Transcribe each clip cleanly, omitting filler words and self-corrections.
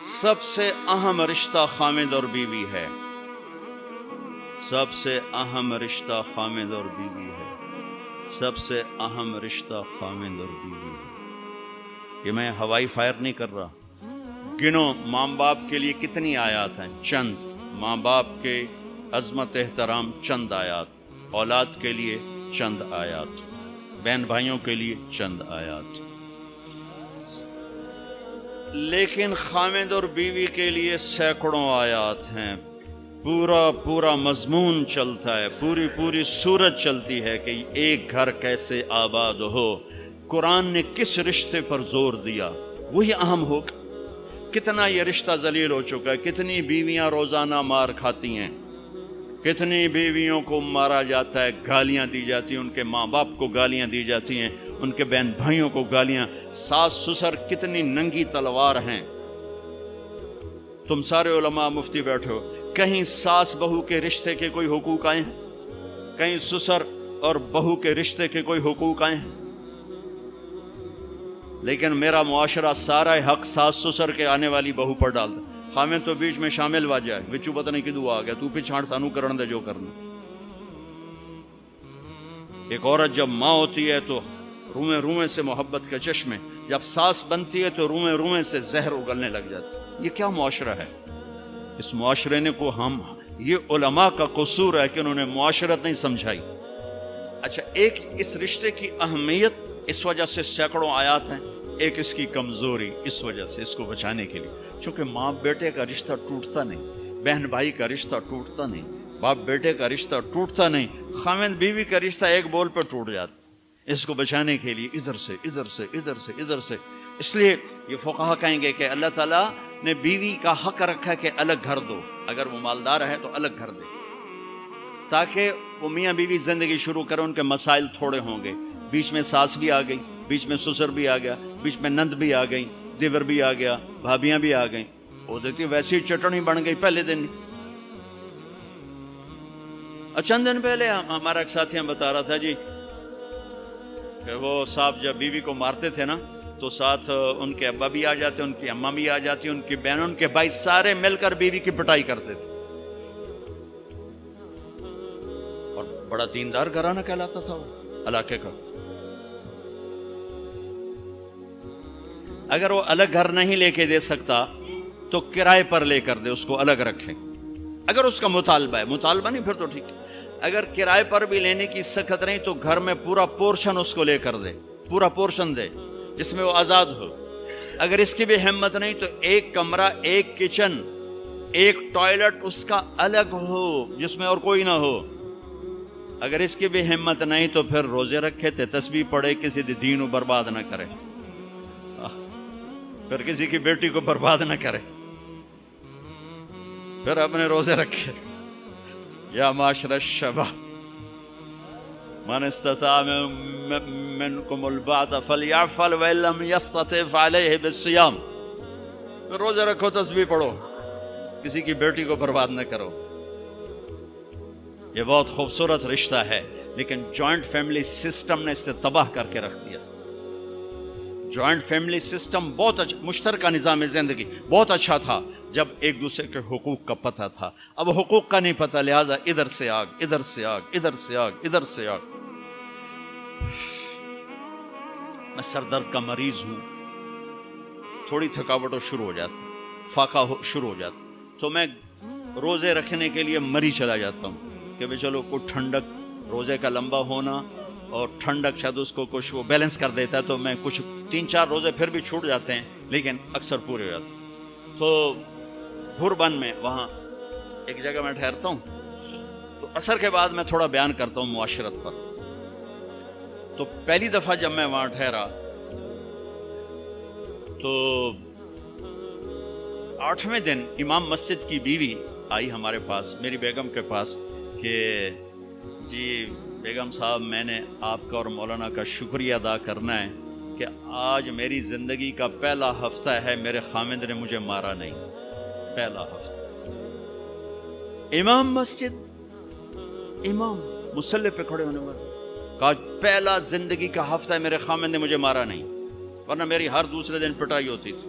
سب سے اہم رشتہ خامد اور بیوی ہے. سب سے اہم رشتہ خامد اور بیوی ہے. سب سے اہم رشتہ خامد اور بیوی ہے. یہ میں ہوائی فائر نہیں کر رہا. گنو ماں باپ کے لیے کتنی آیات ہیں؟ چند. ماں باپ کے عظمت احترام چند آیات. اولاد کے لیے چند آیات. بہن بھائیوں کے لیے چند آیات. لیکن خامد اور بیوی کے لیے سینکڑوں آیات ہیں. پورا مضمون چلتا ہے. پوری سورت چلتی ہے کہ ایک گھر کیسے آباد ہو. قرآن نے کس رشتے پر زور دیا وہی اہم ہو. کتنا یہ رشتہ ذلیل ہو چکا ہے. کتنی بیویاں روزانہ مار کھاتی ہیں. کتنی بیویوں کو مارا جاتا ہے, گالیاں دی جاتی ہیں, ان کے ماں باپ کو گالیاں دی جاتی ہیں, ان کے بہن بھائیوں کو گالیاں. ساس سسر کتنی ننگی تلوار ہیں. تم سارے علماء مفتی بیٹھو, کہیں ساس بہو کے رشتے کے کوئی حقوق آئے ہیں؟ کہیں سسر اور بہو کے رشتے کے کوئی حقوق آئے ہیں؟ لیکن میرا معاشرہ سارا حق ساس سسر کے آنے والی بہو پر ڈالتا. خامد تو بیچ میں شامل وا جائے, بچو پتہ نہیں کدو آ گیا, تو پچھاڑ سانو کرن دے جو کرنا. ایک عورت جب ماں ہوتی ہے تو روئیں سے محبت کے چشمے, جب ساس بنتی ہے تو روئیں سے زہر اگلنے لگ جاتی. یہ کیا معاشرہ ہے؟ اس معاشرے نے کو ہم, یہ علماء کا قصور ہے کہ انہوں نے معاشرت نہیں سمجھائی. اچھا, ایک اس رشتے کی اہمیت اس وجہ سے سینکڑوں آیات ہیں. ایک اس کی کمزوری اس وجہ سے, اس کو بچانے کے لیے, چونکہ ماں بیٹے کا رشتہ ٹوٹتا نہیں, بہن بھائی کا رشتہ ٹوٹتا نہیں, باپ بیٹے کا رشتہ ٹوٹتا نہیں, خامد بیوی کا رشتہ ایک بول پر ٹوٹ جاتا. اس کو بچانے کے لیے ادھر سے. اس لیے یہ فقہا کہیں گے کہ اللہ تعالیٰ نے بیوی کا حق رکھا کہ الگ گھر دو. اگر وہ مالدار ہے تو الگ گھر دے, تاکہ وہ میاں بیوی زندگی شروع کریں. ان کے مسائل تھوڑے ہوں گے. بیچ میں ساس بھی آ گئی, بیچ میں سسر بھی آ گیا, بیچ میں نند بھی آ گئی, دیور بھی آ گیا, بھابیاں بھی آ گئیں. وہ دیکھتی ویسی چٹنی بن گئی پہلے دن. چند دن پہلے ہمارا ایک ساتھی ہم بتا رہا تھا جی کہ وہ صاحب جب بیوی کو مارتے تھے نا تو ساتھ ان کے ابا بھی آ جاتے, ان کی اماں بھی آ جاتی, ان کی بہن, ان کے بھائی, سارے مل کر بیوی کی پٹائی کرتے تھے. اور بڑا دیندار گھرانہ کہلاتا تھا وہ علاقے کا. اگر وہ الگ گھر نہیں لے کے دے سکتا تو کرائے پر لے کر دے, اس کو الگ رکھے. اگر اس کا مطالبہ ہے, مطالبہ نہیں پھر تو ٹھیک ہے. اگر کرائے پر بھی لینے کی سخت نہیں تو گھر میں پورا پورشن اس کو لے کر دے, پورا پورشن دے جس میں وہ آزاد ہو. اگر اس کی بھی ہمت نہیں تو ایک کمرہ, ایک کچن, ایک ٹوائلٹ اس کا الگ ہو جس میں اور کوئی نہ ہو. اگر اس کی بھی ہمت نہیں تو پھر روزے رکھے تھے, تسبیح پڑھے, کسی دین کو برباد نہ کرے, پھر کسی کی بیٹی کو برباد نہ کرے, پھر اپنے روزے رکھے. یا معاشر الشباب من استطاع منکم الباءۃ فلیعفل وان لم یستطع فعلیہ بالصیام. پھر روزے رکھو, تسبیح پڑھو, کسی کی بیٹی کو برباد نہ کرو. یہ بہت خوبصورت رشتہ ہے, لیکن جوائنٹ فیملی سسٹم نے اسے تباہ کر کے رکھ دیا. جوائنٹ فیملی سسٹم بہت اچھا, مشترکہ نظام زندگی بہت اچھا تھا جب ایک دوسرے کے حقوق کا پتہ تھا. اب حقوق کا نہیں پتہ, لہذا ادھر سے آگ, ادھر سے آگ, ادھر سے آگ, ادھر سے آگ. میں سر درد کا مریض ہوں, تھوڑی تھکاوٹ شروع ہو جاتی, فاقہ شروع ہو جاتا, تو میں روزے رکھنے کے لیے مری چلا جاتا ہوں کہ بھئی چلو کچھ ٹھنڈک, روزے کا لمبا ہونا اور ٹھنڈک شاید اس کو کچھ وہ بیلنس کر دیتا ہے. تو میں کچھ 3-4 روزے پھر بھی چھوٹ جاتے ہیں لیکن اکثر پورے ہو جاتے ہیں. تو بھربن میں وہاں ایک جگہ میں ٹھہرتا ہوں, تو عصر کے بعد میں تھوڑا بیان کرتا ہوں معاشرت پر. تو پہلی دفعہ جب میں وہاں ٹھہرا تو 8ویں دن امام مسجد کی بیوی آئی ہمارے پاس, میری بیگم کے پاس, کہ جی بیگم صاحب میں نے آپ کا اور مولانا کا شکریہ ادا کرنا ہے کہ آج میری زندگی کا پہلا ہفتہ ہے میرے خامد نے مجھے مارا نہیں. پہلا ہفتہ. امام مسجد, امام مصلی پہ کھڑے ہونے والے, کہا پہلا زندگی کا ہفتہ ہے میرے خامد نے مجھے مارا نہیں, ورنہ میری ہر دوسرے دن پٹائی ہوتی تھی.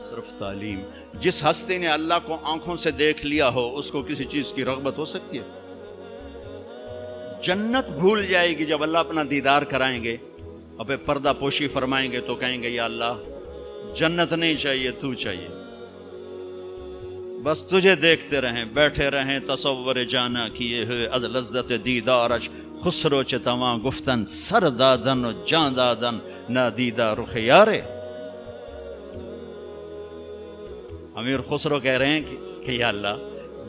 صرف تعلیم. جس ہستی نے اللہ کو آنکھوں سے دیکھ لیا ہو اس کو کسی چیز کی رغبت ہو سکتی ہے؟ جنت بھول جائے گی جب اللہ اپنا دیدار کرائیں گے، اب پردہ پوشی فرمائیں گے تو کہیں گے یا اللہ جنت نہیں چاہیے، تو چاہیے، بس تجھے دیکھتے رہیں، بیٹھے رہیں تصور جانا کیے ہوئے از لذت دیدارش، خسرو چتواں گفتن سر دادن و جان دادن نادیدہ رخ یارے. امیر خسرو کہہ رہے ہیں کہ یا اللہ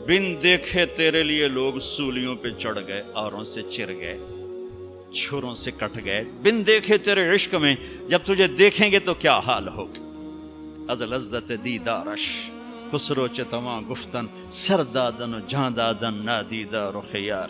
بن دیکھے تیرے لیے لوگ سولیوں پہ چڑھ گئے، آروں سے چر گئے، چھروں سے کٹ گئے، بن دیکھے تیرے عشق میں جب تجھے دیکھیں گے تو کیا حال ہوگا. از لذت دیدارش خسرو چتواں گفتن سر دادن و جان دادن نادیدہ رخ یار.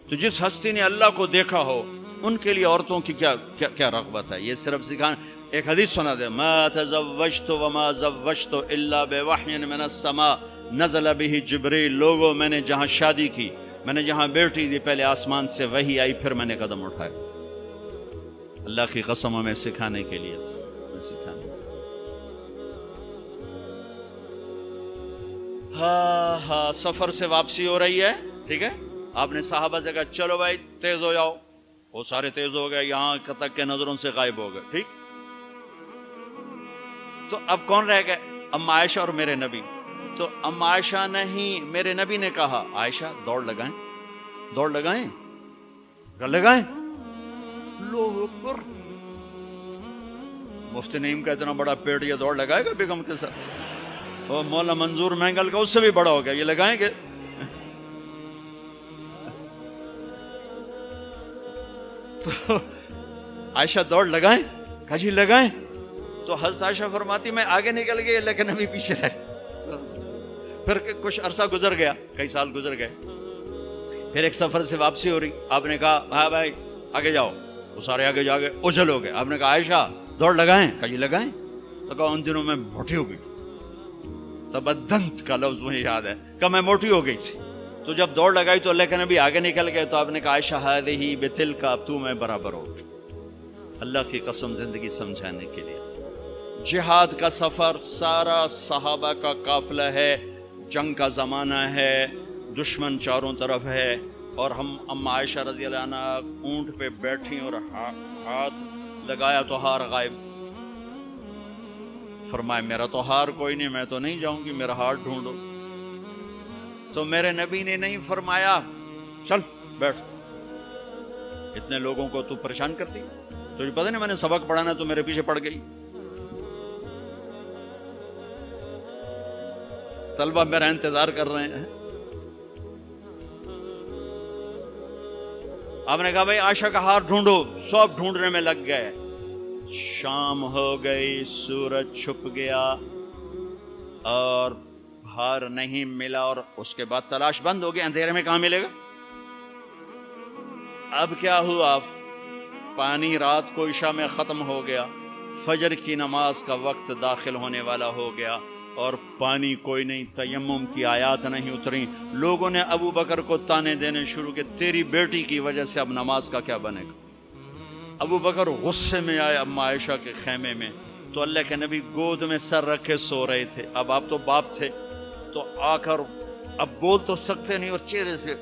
تو جس ہستی نے اللہ کو دیکھا ہو ان کے لیے عورتوں کی کیا رغبت ہے. یہ صرف سکھانا. ایک حدیث سنا دے، ما تزوجت وما زوجت الا بوحی من السماء نزل به جبریل. لوگوں میں نے جہاں شادی کی، میں نے جہاں بیٹی دی، پہلے آسمان سے وحی آئی، پھر میں نے قدم اٹھائے. اللہ کی قسم ہمیں سکھانے کے لیے سکھانے. ہاں سفر سے واپسی ہو رہی ہے، ٹھیک ہے. آپ نے صحابہ سے کہا چلو بھائی تیز ہو جاؤ، وہ سارے تیز ہو گئے، یہاں تک کے نظروں سے غائب ہو گئے، ٹھیک. تو اب کون رہ گئے؟ ام عائشہ اور میرے نبی. تو ام عائشہ نہیں، میرے نبی نے کہا عائشہ دوڑ لگائیں، دوڑ لگائیں، لگائیں. اللہ اکبر. مفتی نعیم کا اتنا بڑا پیٹ، یہ دوڑ لگائے گا بیگم کے ساتھ؟ اور مولا منظور مینگل کا اس سے بھی بڑا ہو گیا، یہ لگائیں گے؟ تو عائشہ دوڑ لگائیں، کہا جی لگائیں. تو حضرت عائشہ فرماتی میں آگے نکل گئی لیکن ابھی پیچھے رہ. پھر کچھ عرصہ گزر گیا، کئی سال گزر گئے، پھر ایک سفر سے واپسی ہو رہی. آپ نے کہا ہاں بھائی آگے جاؤ، وہ سارے آگے جا گئے، اجل ہو گئے. آپ نے کہا عائشہ دوڑ لگائیں، کہا جی لگائیں. تو کہا ان دنوں میں موٹی ہو گئی. تبدنت کا لفظ مجھے یاد ہے کہ میں موٹی ہو گئی تھی. تو جب دوڑ لگائی تو اللہ کے نبی آگے نکل گئے. تو آپ نے کہا عائشہ ہذہ بتلک، اب تو میں برابر ہو. اللہ کی قسم زندگی سمجھانے کے لیے. جہاد کا سفر سارا صحابہ کا قافلہ ہے، جنگ کا زمانہ ہے، دشمن چاروں طرف ہے، اور ہم ام عائشہ رضی اللہ عنہ اونٹ پہ بیٹھی اور ہاتھ لگایا تو ہار غائب. فرمایا میرا تو ہار کوئی نہیں، میں تو نہیں جاؤں گی، میرا ہار ڈھونڈو. تو میرے نبی نے نہیں فرمایا چل بیٹھ، اتنے لوگوں کو تو پریشان کرتی، تجھے پتہ نہیں میں نے سبق پڑھانا تو میرے پیچھے پڑ گئی. طلبہ میرا انتظار کر رہے ہیں. آپ نے کہا بھائی عائشہ کا ہار ڈھونڈو. سب ڈھونڈنے میں لگ گئے. شام ہو گئی، سورج چھپ گیا اور ہار نہیں ملا، اور اس کے بعد تلاش بند ہو گئی. اندھیرے میں کہاں ملے گا؟ اب کیا ہوا؟ پانی رات کو عشاء میں ختم ہو گیا، فجر کی نماز کا وقت داخل ہونے والا ہو گیا اور پانی کوئی نہیں، تیمم کی آیات نہیں اتری. لوگوں نے ابو بکر کو تانے دینے شروع کہ تیری بیٹی کی وجہ سے اب نماز کا کیا بنے گا. ابو بکر غصے میں آئے اما عائشہ کے خیمے میں. تو اللہ کے نبی گود میں سر رکھے سو رہے تھے. اب آپ تو باپ تھے تو آ کر اب بول تو سکتے نہیں، اور چہرے سے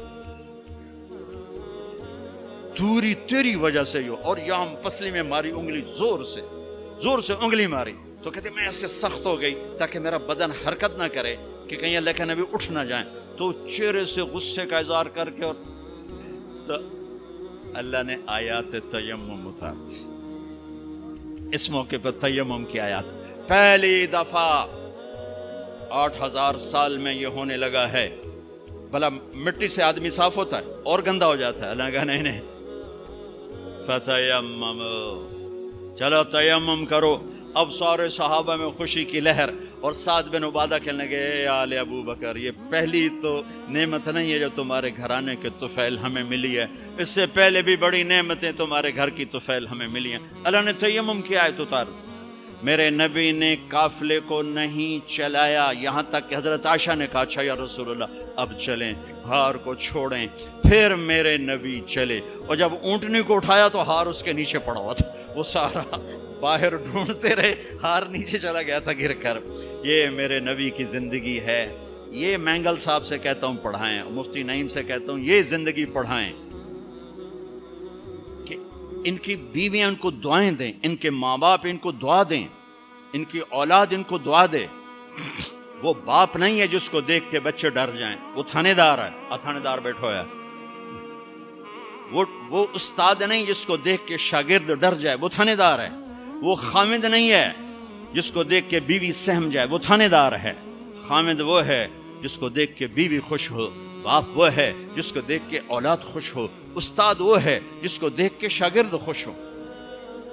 دوری تیری وجہ سے ہو، اور یہاں پسلی میں ماری انگلی، زور سے انگلی ماری. تو کہتے میں ایسے سخت ہو گئی تاکہ میرا بدن حرکت نہ کرے کہ کہیں اللہ کے نبی اٹھ نہ جائیں. تو چہرے سے غصے کا اظہار کر کے، اور تو اللہ نے آیات تیمم اتار دی. اس موقع پر تیمم کی آیات پہلی دفعہ 8000 سال میں یہ ہونے لگا ہے. بھلا مٹی سے آدمی صاف ہوتا ہے اور گندا ہو جاتا ہے؟ اللہ نے کہا نہیں، فتیمم، چلو تیمم کرو. اب سارے صحابہ میں خوشی کی لہر، اور سعد بن عبادہ کہنے لگے اے آل ابو بکر، یہ پہلی تو نعمت نہیں ہے جو تمہارے گھرانے کے طفیل ہمیں ملی ہے، اس سے پہلے بھی بڑی نعمتیں تمہارے گھر کی طفیل ہمیں ملی ہیں. اللہ نے تیمم کی آیت اتار دی. میرے نبی نے قافلے کو نہیں چلایا، یہاں تک کہ حضرت عائشہ نے کہا اچھا یا رسول اللہ اب چلیں، ہار کو چھوڑیں. پھر میرے نبی چلے، اور جب اونٹنی کو اٹھایا تو ہار اس کے نیچے پڑا ہوا تھا، وہ سارا باہر ڈھونڈتے رہے، ہار نیچے چلا گیا تھا گر کر. یہ میرے نبی کی زندگی ہے. یہ مینگل صاحب سے کہتا ہوں پڑھائیں، مفتی نعیم سے کہتا ہوں یہ زندگی پڑھائیں کہ ان کی بیویاں ان کو دعائیں دیں، ان کے ماں باپ ان کو دعا دیں، ان کی اولاد ان کو دعا دے. وہ باپ نہیں ہے جس کو دیکھ کے بچے ڈر جائیں، وہ تھانے دار ہے. تھانے دار بیٹھو ہے. وہ استاد نہیں جس کو دیکھ کے شاگرد ڈر جائے، وہ تھانے دار ہے. وہ خامد نہیں ہے جس کو دیکھ کے بیوی سہم جائے، وہ تھانے دار ہے. خامد وہ ہے جس کو دیکھ کے بیوی خوش ہو، باپ وہ ہے جس کو دیکھ کے اولاد خوش ہو، استاد وہ ہے جس کو دیکھ کے شاگرد خوش ہو.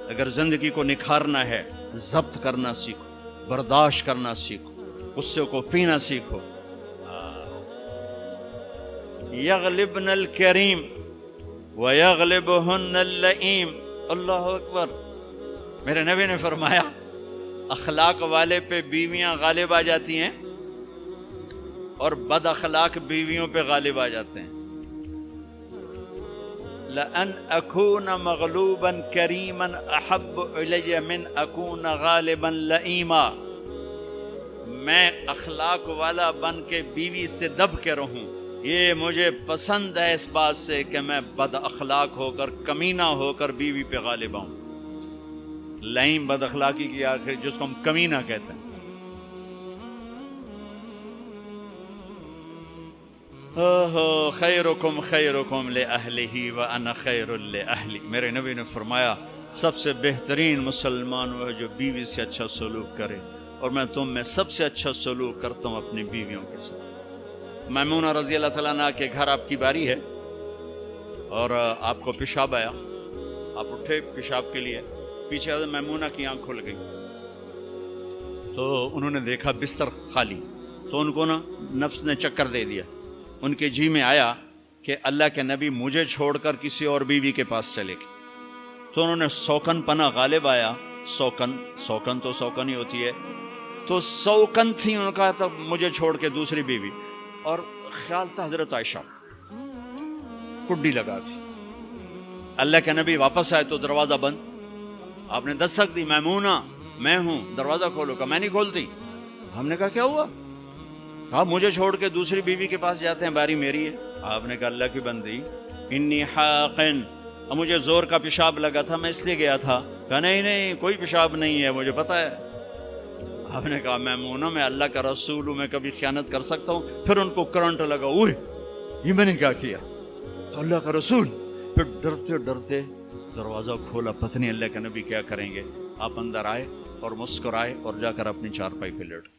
اگر زندگی کو نکھارنا ہے، ضبط کرنا سیکھو، برداشت کرنا سیکھو، غصے کو پینا سیکھو. یغلبن الکریم ویغلبہن اللئیم. اللہ اکبر. میرے نبی نے فرمایا اخلاق والے پہ بیویاں غالب آ جاتی ہیں اور بد اخلاق بیویوں پہ غالب آ جاتے ہیں. لَأَنْ أَكُونَ مَغْلُوبًا كَرِيمًا أَحَبُّ إِلَيَّ مِنْ أَكُونَ غَالِبًا لَئِيمًا. میں اخلاق والا بن کے بیوی سے دب کے رہوں، یہ مجھے پسند ہے اس بات سے کہ میں بد اخلاق ہو کر، کمینہ ہو کر بیوی پہ غالب آؤں. لئیم بد اخلاقی کی آخر جس کو ہم کمینہ کہتے ہیں. خیرکم خیرکم لأہلہ وانا خیر لأہلی. میرے نبی نے فرمایا سب سے بہترین مسلمان وہ ہے جو بیوی سے اچھا سلوک کرے، اور میں تم میں سب سے اچھا سلوک کرتا ہوں اپنی بیویوں کے ساتھ. میمونہ رضی اللہ تعالیٰ عنہ کے گھر آپ کی باری ہے اور آپ کو پیشاب آیا، آپ اٹھے پیشاب کے لیے، پیچھے میمونہ کی آنکھ کھل گئی تو انہوں نے دیکھا بستر خالی، تو ان کو نا نفس نے چکر دے دیا. ان کے جی میں آیا کہ اللہ کے نبی مجھے چھوڑ کر کسی اور بیوی کے پاس چلے گئے. تو انہوں نے سوکن پنا غالب آیا. سوکن تو سوکن ہی ہوتی ہے، تو سوکن تھی ان کا تو مجھے چھوڑ کے دوسری بیوی، اور خیال تھا حضرت عائشہ کڈی لگا تھی. اللہ کے نبی واپس آئے تو دروازہ بند. آپ نے دستک دی، میمونہ میں ہوں، دروازہ کھولو. کہا میں نہیں کھولتی. ہم نے کہا کیا ہوا؟ کہا مجھے چھوڑ کے دوسری بیوی کے پاس جاتے ہیں، باری میری ہے. آپ نے کہا اللہ کی بندی انی حاقن، مجھے زور کا پیشاب لگا تھا میں اس لیے گیا تھا. کہا نہیں کوئی پیشاب نہیں ہے، مجھے پتا ہے. آپ نے کہا میمونہ میں اللہ کا رسول ہوں، میں کبھی خیانت کر سکتا ہوں؟ پھر ان کو کرنٹ لگا، اوہ یہ میں نے کیا کیا؟ تو اللہ کا رسول. پھر ڈرتے ڈرتے دروازہ کھولا، پتہ نہیں اللہ کے نبی کیا کریں گے. آپ اندر آئے اور مسکرائے اور جا کر اپنی چارپائی پہ لیٹ گئے.